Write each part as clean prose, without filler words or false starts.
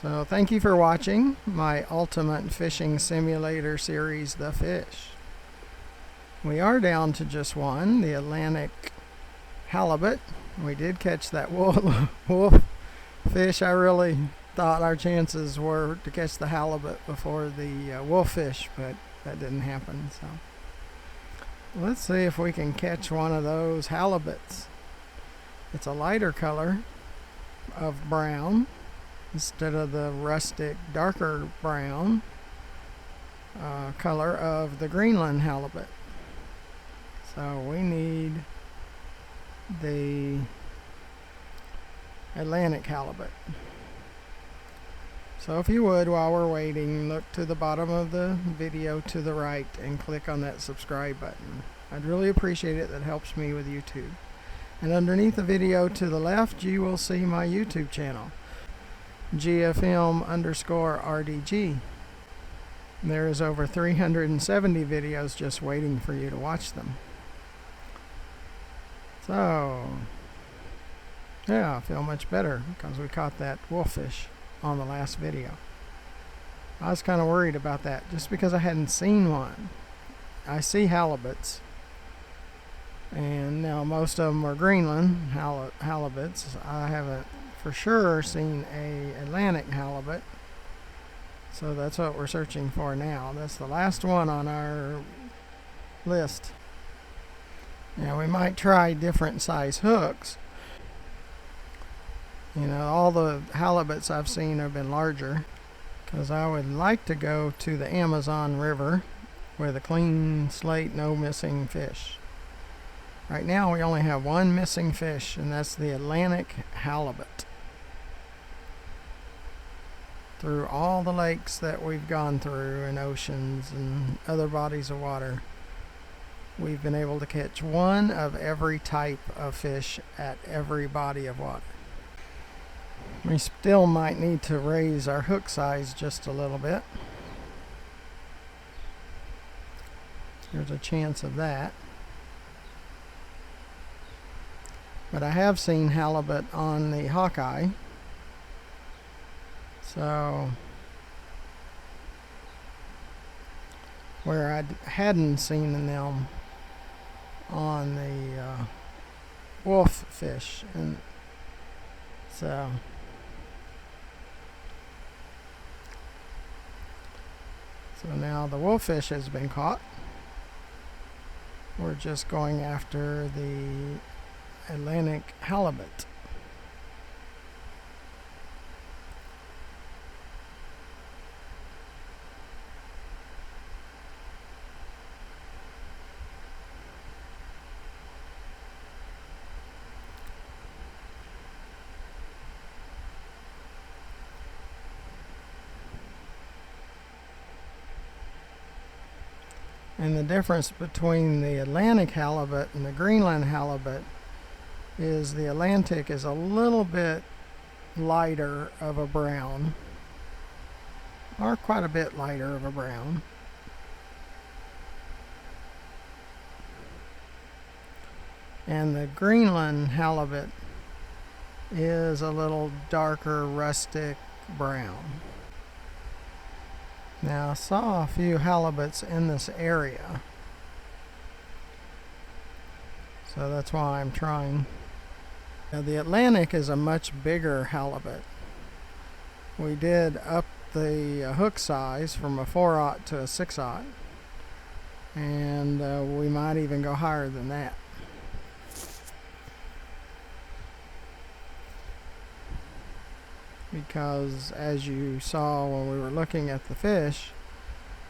So thank you for watching my ultimate fishing simulator series, The Fish. We are down to just one, the Atlantic halibut. We did catch that wolf fish. I really thought our chances were to catch the halibut before the wolf fish, but that didn't happen. So let's see if we can catch one of those halibuts. It's a lighter color of brown instead of the rustic, darker brown color of the Greenland halibut. So we need the Atlantic halibut. So if you would, while we're waiting, look to the bottom of the video to the right and click on that subscribe button. I'd really appreciate it. That helps me with YouTube. And underneath the video to the left, you will see my YouTube channel, GFM_RDG. There is over 370 videos just waiting for you to watch them. So, yeah, I feel much better because we caught that wolffish on the last video. I was kind of worried about that just because I hadn't seen one. I see halibuts, and now most of them are Greenland halibuts. I haven't for sure seen a Atlantic halibut, so that's what we're searching for now. That's the last one on our list. Now we might try different size hooks. You know, all the halibuts I've seen have been larger because I would like to go to the Amazon River with a clean slate, no missing fish. Right now we only have one missing fish, and that's the Atlantic halibut. Through all the lakes that we've gone through and oceans and other bodies of water, we've been able to catch one of every type of fish at every body of water. We still might need to raise our hook size just a little bit. There's a chance of that. But I have seen halibut on the Hawkeye. So, where I hadn't seen them on the wolf fish, and so now the wolf fish has been caught. We're just going after the Atlantic halibut. And the difference between the Atlantic halibut and the Greenland halibut is the Atlantic is a little bit lighter of a brown, or quite a bit lighter of a brown. And the Greenland halibut is a little darker rustic brown. Now I saw a few halibuts in this area, so that's why I'm trying. Now the Atlantic is a much bigger halibut. We did up the hook size from a 4/0 to a 6/0, and we might even go higher than that. Because as you saw when we were looking at the fish,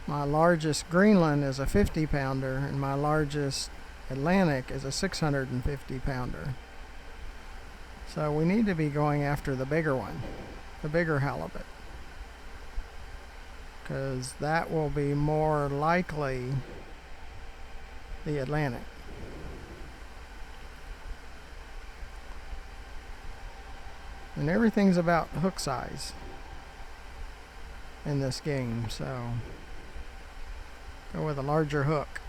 my largest Greenland is a 50-pounder and my largest Atlantic is a 650-pounder. So we need to be going after the bigger one, the bigger halibut, because that will be more likely the Atlantic. And everything's about hook size in this game, so go with a larger hook.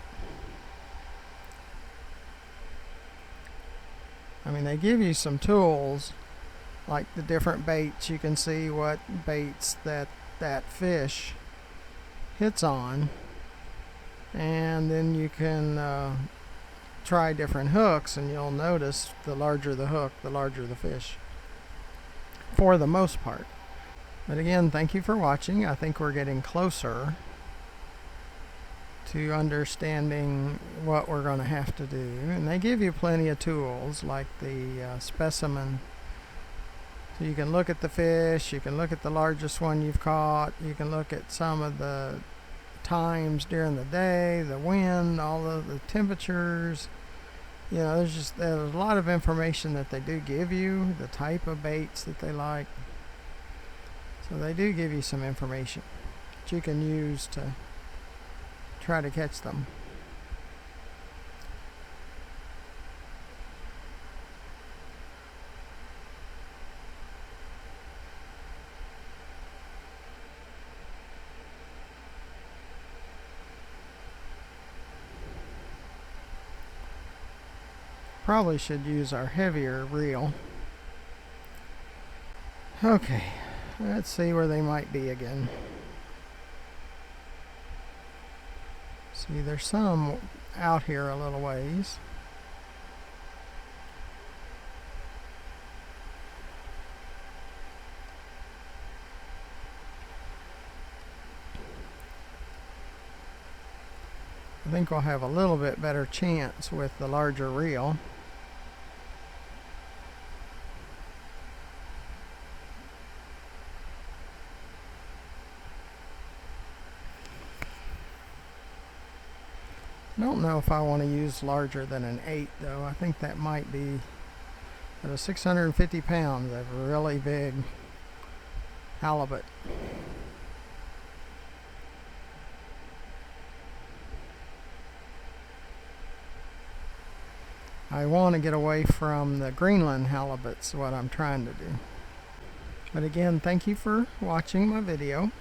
I mean, they give you some tools like the different baits. You can see what baits that fish hits on, and then you can try different hooks, and you'll notice the larger the hook, the larger the fish, for the most part. But again, thank you for watching. I think we're getting closer to understanding what we're going to have to do. And they give you plenty of tools, like the specimen. So you can look at the fish, you can look at the largest one you've caught, you can look at some of the times during the day, the wind, all of the temperatures. You know, there's a lot of information that they do give you, the type of baits that they like. So they do give you some information that you can use to try to catch them. Probably should use our heavier reel. Okay, let's see where they might be again. See, there's some out here a little ways. I think we'll have a little bit better chance with the larger reel. I don't know if I want to use larger than an 8 though. I think that might be at a 650 pounds, a really big halibut. I want to get away from the Greenland halibuts, what I'm trying to do. But again, thank you for watching my video.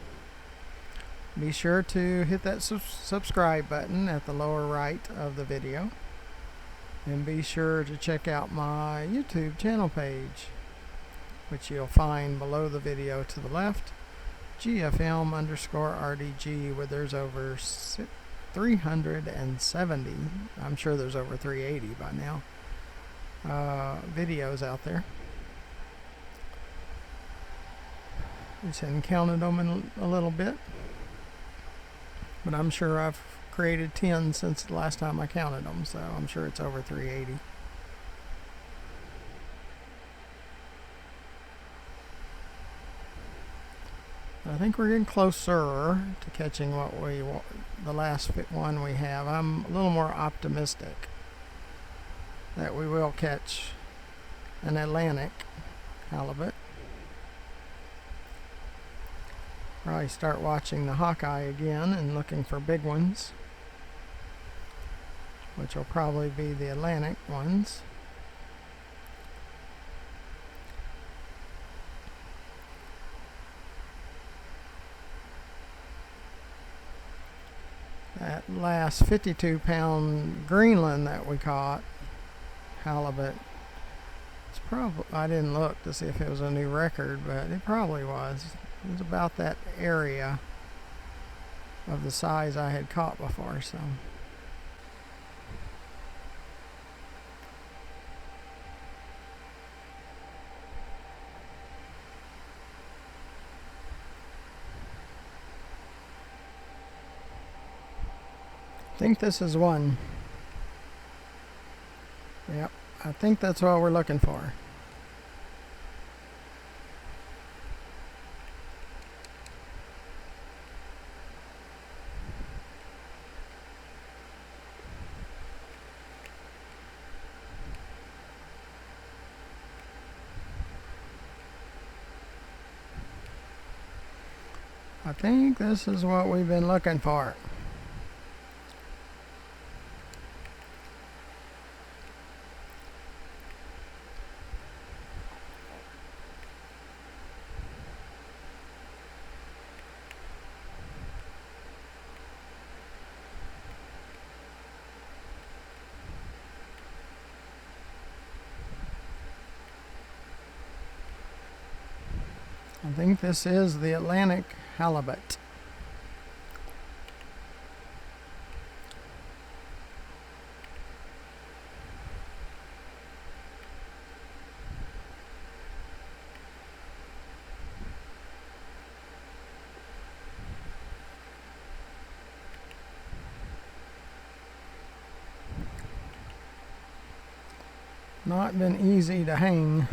Be sure to hit that subscribe button at the lower right of the video. And be sure to check out my YouTube channel page, which you'll find below the video to the left. GFM_RDG, where there's over 370, I'm sure there's over 380 by now, videos out there. Just hadn't counted them in a little bit, but I'm sure I've created 10 since the last time I counted them, so I'm sure it's over 380. I think we're getting closer to catching what we want, the last one we have. I'm a little more optimistic that we will catch an Atlantic halibut. Probably start watching the Hawkeye again and looking for big ones, which will probably be the Atlantic ones. That last 52-pound Greenland that we caught, halibut, it's probably, I didn't look to see if it was a new record, but it probably was. It was about that area of the size I had caught before, so. I think this is one. Yep, I think that's what we're looking for. I think this is what we've been looking for. I think this is the Atlantic halibut. Not been easy to hang.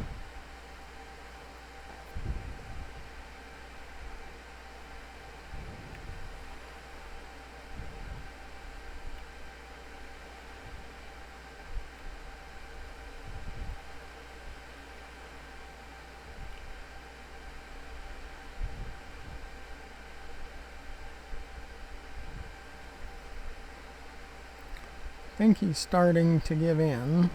I think he's starting to give in.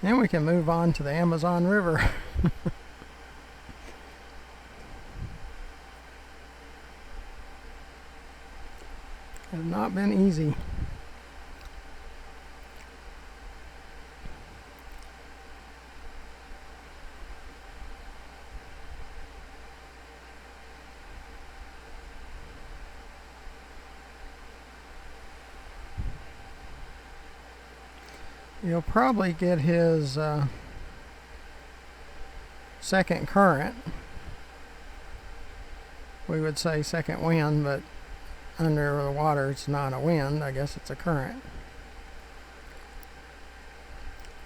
Then we can move on to the Amazon River. Has not been easy. He'll probably get his second current. We would say second wind, but under the water it's not a wind. I guess it's a current.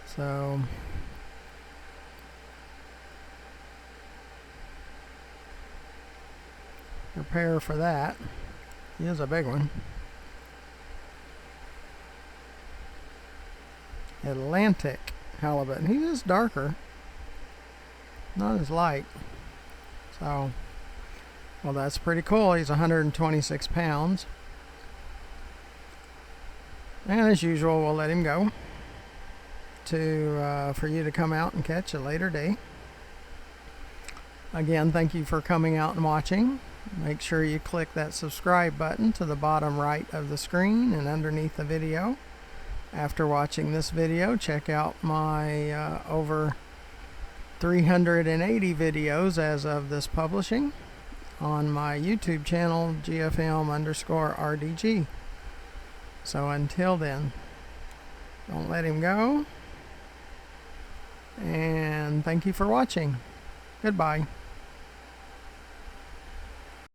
So prepare for that. He is a big one. Atlantic halibut. And he is darker, not as light. So, well, that's pretty cool. He's 126 pounds. And as usual, we'll let him go for you to come out and catch a later day. Again, thank you for coming out and watching. Make sure you click that subscribe button to the bottom right of the screen and underneath the video. After watching this video, check out my over 380 videos as of this publishing on my YouTube channel, GFM_RDG. So until then, don't let him go. And thank you for watching. Goodbye.